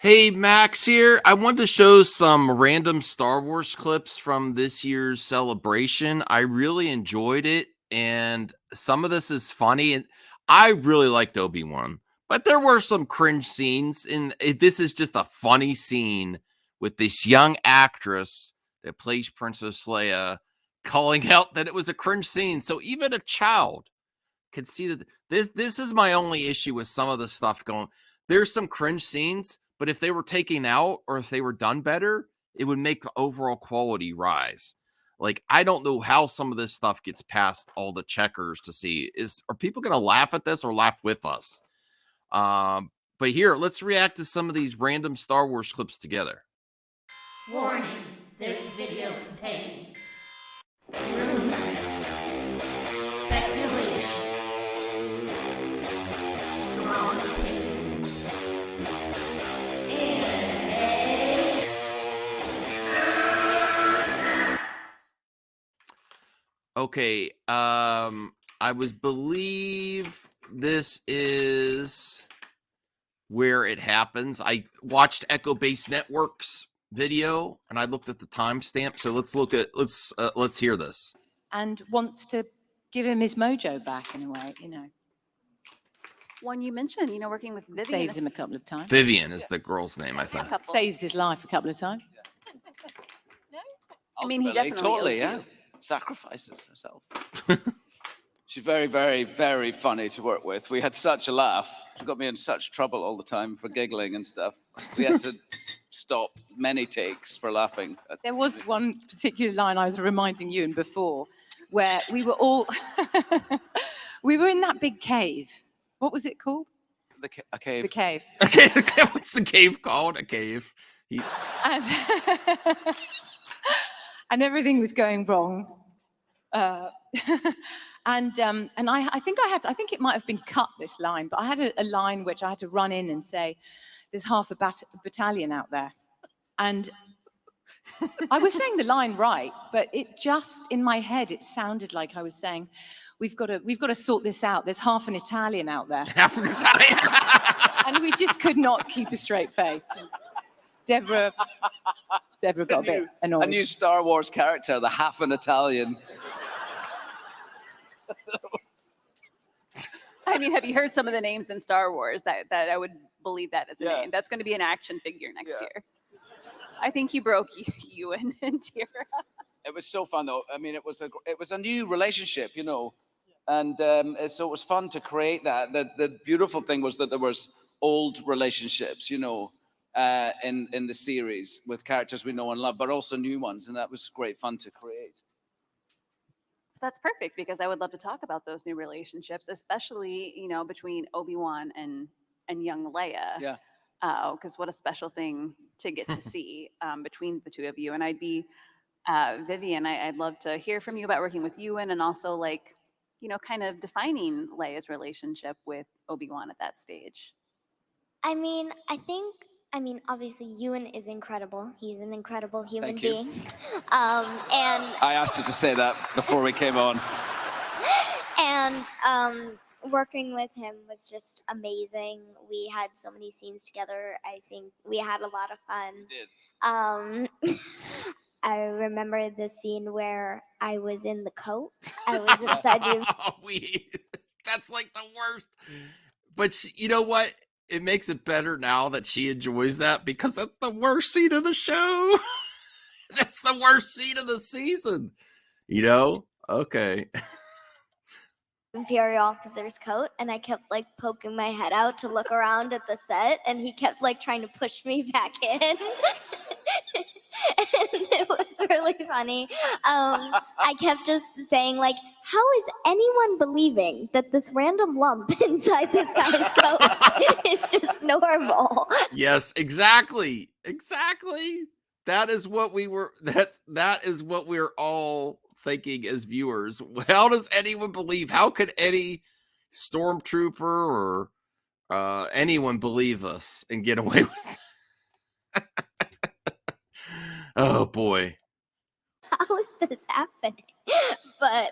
Hey, Max here. I wanted to show some random Star Wars clips from this year's celebration. I really enjoyed it, and some of this is funny. And I really liked Obi-Wan, but there were some cringe scenes. And this is just a funny scene with this young actress that plays Princess Leia calling out that it was a cringe scene. So even a child can see that this is my only issue with some of the stuff going. There's some cringe scenes, but if they were taken out or if they were done better, it would make the overall quality rise. Like, I don't know how some of this stuff gets past all the checkers to see. Are people going to laugh at this or laugh with us? But here, let's react to some of these random Star Wars clips together. Warning, this video contains rumors, speculation, strong opinions, Okay, I believe this is where it happens. I watched Echo Base Network's video and I looked at the timestamp. So let's hear this. And wants to give him his mojo back in a way, you know. One you mentioned, you know, working with Vivian. Saves him a couple of times. Vivian is the girl's name, I think. Saves his life a couple of times. No? I mean, he definitely totally, owes you. Sacrifices herself. She's very, very, very funny to work with. We had such a laugh. She got me in such trouble all the time for giggling and stuff. We had to stop many takes for laughing. There was one particular line I was reminding you before where we were all, we were in that big cave. What was it called? A cave. The cave. Okay, what's the cave called? A cave. And, and everything was going wrong. And I think it might have been cut, this line, but I had a line which I had to run in and say, there's half a battalion out there. And I was saying the line right, but it just, in my head, it sounded like I was saying, we've got to sort this out. There's half an Italian out there. Half an Italian. And we just could not keep a straight face. And Deborah got a bit annoyed. A new Star Wars character, the half an Italian. I mean, have you heard some of the names in Star Wars that I would believe that as a name? That's going to be an action figure next year. I think you broke Ewan and Tira. It was so fun, though. I mean, it was a new relationship, you know, and so it was fun to create that. The beautiful thing was that there was old relationships, you know, in the series with characters we know and love, but also new ones, and that was great fun to create. That's perfect, because I would love to talk about those new relationships, especially, you know, between Obi-Wan and young Leia. Yeah. Because what a special thing to get to see between the two of you. And I'd be, Vivian, I'd love to hear from you about working with Ewan and also, like, you know, kind of defining Leia's relationship with Obi-Wan at that stage. I mean, obviously Ewan is incredible. He's an incredible human being. And I asked her to say that before we came on. And working with him was just amazing. We had so many scenes together. I think we had a lot of fun. We did. I remember the scene where I was in the coat. I was inside you. That's like the worst. But you know what? It makes it better now that she enjoys that, because that's the worst scene of the show. That's the worst scene of the season. You know? Okay. Imperial officer's coat, and I kept like poking my head out to look around at the set, and he kept like trying to push me back in. And it was really funny. I kept just saying, like, how is anyone believing that this random lump inside this guy's coat is just normal? Yes, exactly. Exactly. That is what that is what we're all thinking as viewers. How does anyone believe? How could any stormtrooper or anyone believe us and get away with it? Oh boy. How is this happening? But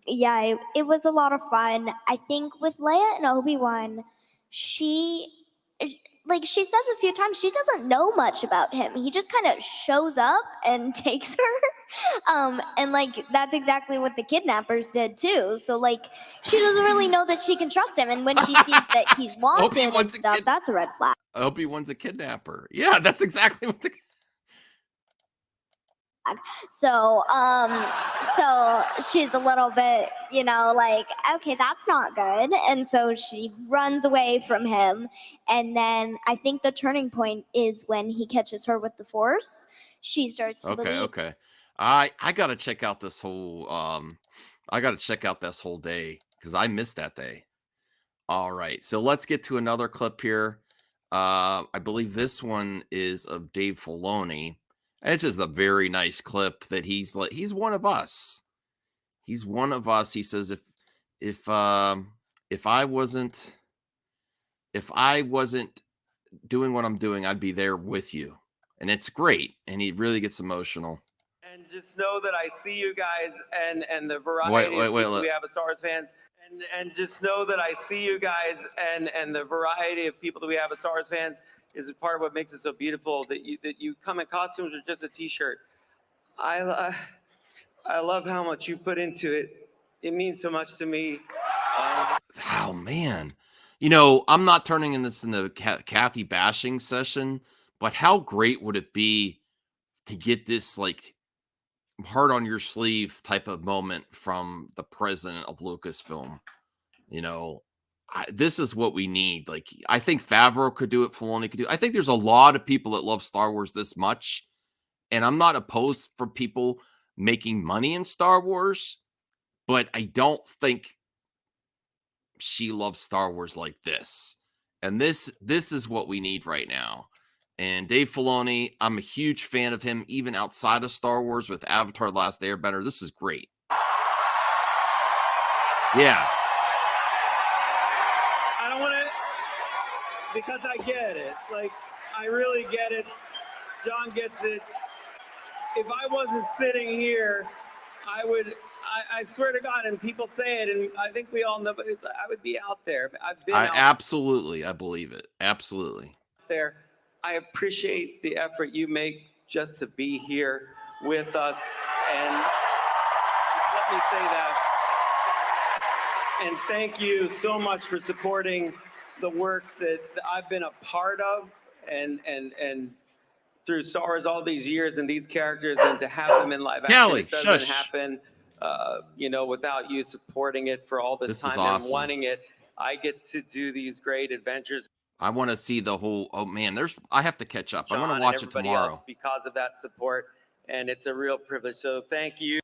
yeah, it was a lot of fun. I think with Leia and Obi-Wan, like she says a few times, she doesn't know much about him. He just kind of shows up and takes her. And like that's exactly what the kidnappers did too. So like she doesn't really know that she can trust him. And when she sees that he's wanted and Obi-Wan's a stuff, kid- that's a red flag. Obi-Wan's a kidnapper. Yeah, that's exactly what the. So so she's a little bit, you know, like, okay, that's not good. And so she runs away from him. And then I think the turning point is when he catches her with the Force. She starts to Okay, believe. okay. I gotta check out this whole I gotta check out this whole day because I missed that day. All right, so let's get to another clip here. I believe this one is of Dave Filoni. And it's just a very nice clip that he's like he's one of us. He's one of us. He says if I wasn't doing what I'm doing, I'd be there with you. And it's great. And he really gets emotional. And just know that I see you guys and the variety of people we have as Star Wars fans. And just know that I see you guys and the variety of people that we have as Star Wars fans is a part of what makes it so beautiful. That you come in costumes or just a T-shirt. I love how much you put into it. It means so much to me. Oh man, you know I'm not turning in this into Kathy bashing session, but how great would it be to get this like heart on your sleeve type of moment from the president of Lucasfilm? You know, this is what we need. Like, I think Favreau could do it. Filoni could do it. I think there's a lot of people that love Star Wars this much. And I'm not opposed for people making money in Star Wars, but I don't think she loves Star Wars like this. And this is what we need right now. And Dave Filoni, I'm a huge fan of him, even outside of Star Wars with Avatar: The Last Airbender. This is great. Yeah. I don't want to, because I get it. Like, I really get it. John gets it. If I wasn't sitting here, I swear to God, and people say it, and I think we all know, but I would be out there. I've been out Absolutely. I believe it. Absolutely. there. I appreciate the effort you make just to be here with us. And let me say that. And thank you so much for supporting the work that I've been a part of and through Star Wars all these years and these characters, and to have them in live action. Kelly, it doesn't shush. happen, you know, without you supporting it for all this This is time awesome. and wanting it. I get to do these great adventures. I want to see the whole. Oh man, I have to catch up. I want John to and watch it everybody tomorrow. else because of that support, and it's a real privilege. So thank you.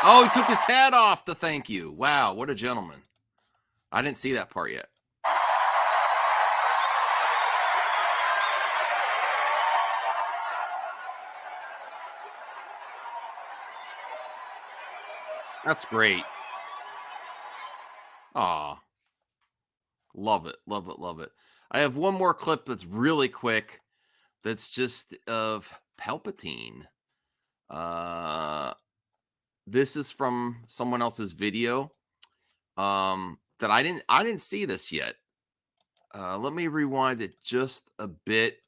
Oh, he took his hat off to thank you. Wow, what a gentleman. I didn't see that part yet. That's great. Aw. Love it, love it, love it. I have one more clip that's really quick. That's just of Palpatine. This is from someone else's video. That I didn't see this yet. Let me rewind it just a bit.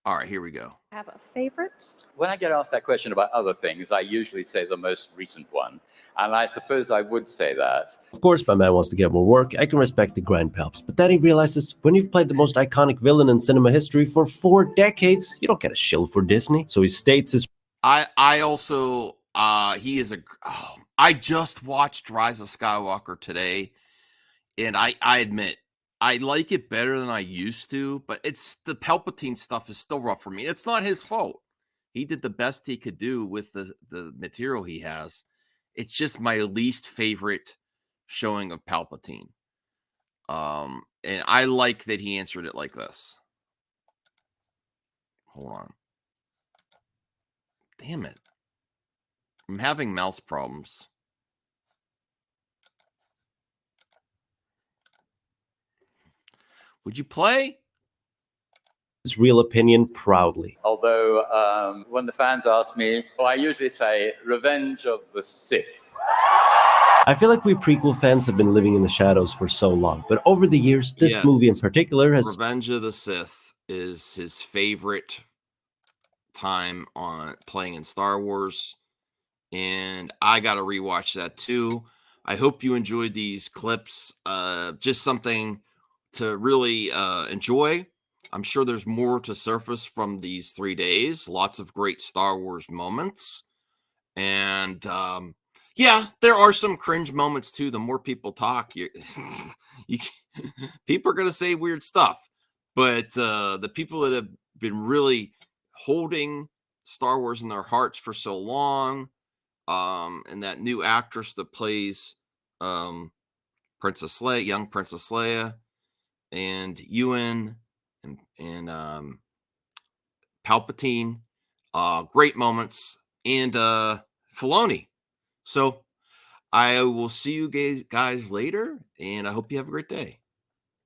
All right, here we go. Have a favorite? When I get asked that question about other things, I usually say the most recent one. And I suppose I would say that. Of course, if a man wants to get more work, I can respect the grind Palps. But then he realizes when you've played the most iconic villain in cinema history for 4 decades, you don't get a shill for Disney. So he states his... I also, he is I just watched Rise of Skywalker today. And I admit, I like it better than I used to, but it's the Palpatine stuff is still rough for me. It's not his fault. He did the best he could do with the material he has. It's just my least favorite showing of Palpatine. And I like that he answered it like this. Hold on. Damn it. I'm having mouse problems. Would you play? His real opinion proudly. Although when the fans ask me, I usually say Revenge of the Sith. I feel like we prequel fans have been living in the shadows for so long, but over the years, this Yes. movie in particular has Revenge of the Sith is his favorite time on playing in Star Wars, and I got to rewatch that too. I hope you enjoyed these clips. Just something to really enjoy. I'm sure there's more to surface from these 3 days. Lots of great Star Wars moments. And yeah, there are some cringe moments too. The more people talk, you people are going to say weird stuff. But the people that have been really holding Star Wars in their hearts for so long, and that new actress that plays Princess Leia, young Princess Leia, and Ewan and Palpatine, great moments, and Filoni. So I will see you guys later, and I hope you have a great day.